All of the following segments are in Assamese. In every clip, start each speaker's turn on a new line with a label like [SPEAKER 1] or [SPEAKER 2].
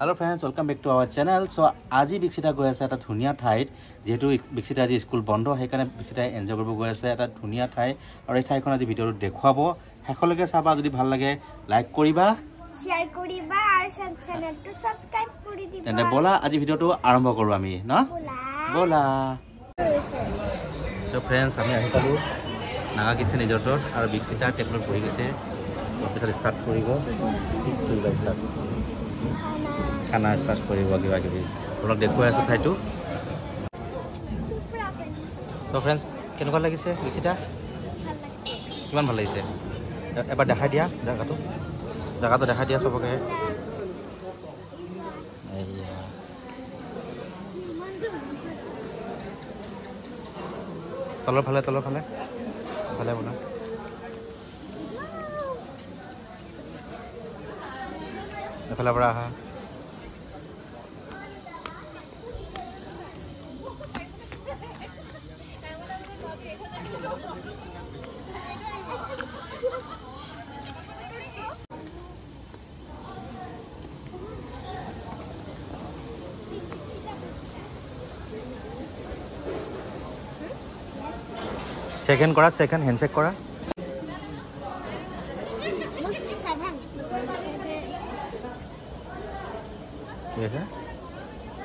[SPEAKER 1] Hello friends, welcome back to our channel. So আজি বিক্সিতা গৈ আছে এটা ধুনিয়া ঠাইত যেহেতু বিক্সিতা আজি স্কুল বন্ধ সেইকাৰণে বিক্সিতা এনজয় কৰিব গৈ আছে এটা ধুনিয়া ঠাই আৰু এই ঠাইখন আজি ভিডিঅ'ত দেখুৱাব হেকলৈকে চাবা যদি ভাল লাগে লাইক কৰিবা
[SPEAKER 2] শেয়াৰ কৰিবা আৰু চেনেলটো সাবস্ক্ৰাইব কৰি দিবা
[SPEAKER 1] তেন্তে বলা আজি ভিডিঅ'টো আৰম্ভ কৰো আমি না বলা So friends আমি আহি পালো নাগা কিচেন ৰিজৰ্টত আৰু বিক্সিতা টেবুলত বহি গৈছে অফিচাৰ ষ্টাৰ্ট কৰিব খানা ষ্টাৰ্ট কৰিব কিবা কিবি আপোনাক দেখুৱাই আছো ঠাইটো তো ফ্ৰেণ্ডছ কেনেকুৱা লাগিছে বিক্সিতা কিমান ভাল লাগিছে এবাৰ দেখাই দিয়া জাগাটো দেখাই দিয়া চবকে তলৰ ফালে ভালে বনা এফালে পৰা আহা সেকেন্ড কৰা সেকেন্ড হ্যান্ডশেক কৰা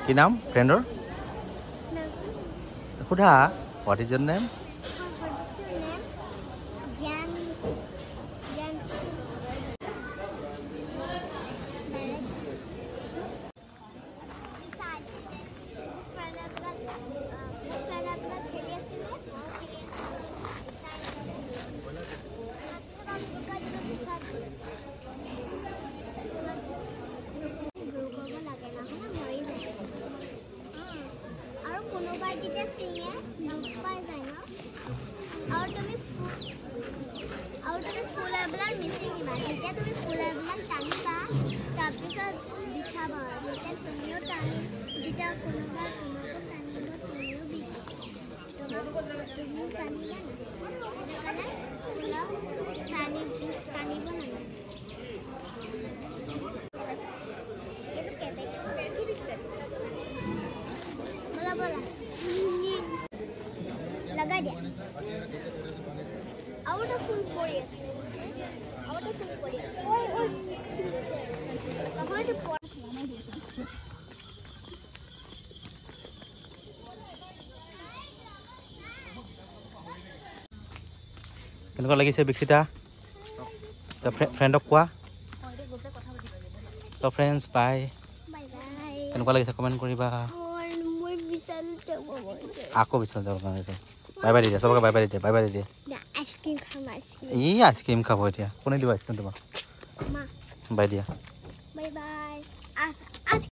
[SPEAKER 1] কি নাম ফ্ৰেণ্ডৰ সুধা হোৱাট ইজ ইউৰ নেম लगा दिया आउट ऑफ फुल कोरियस ओए कहां से কেনেকুৱা লাগিছে বিক্সিতা তো ফ্ৰেণ্ডক কোৱা তো ফ্ৰেণ্ডছ বাই কেনেকুৱা লাগিছে কমেন্ট কৰিবা আকৌ বিচাৰ যাব কাৰণে বাই বাই দিয়া সবকে বাই বাই দিয়া আইসক্রিম খাম আইসক্রিম খাব এতিয়া কোনে দিব আইসক্রিম তোমাক মা বাই দিয়া বাই বাই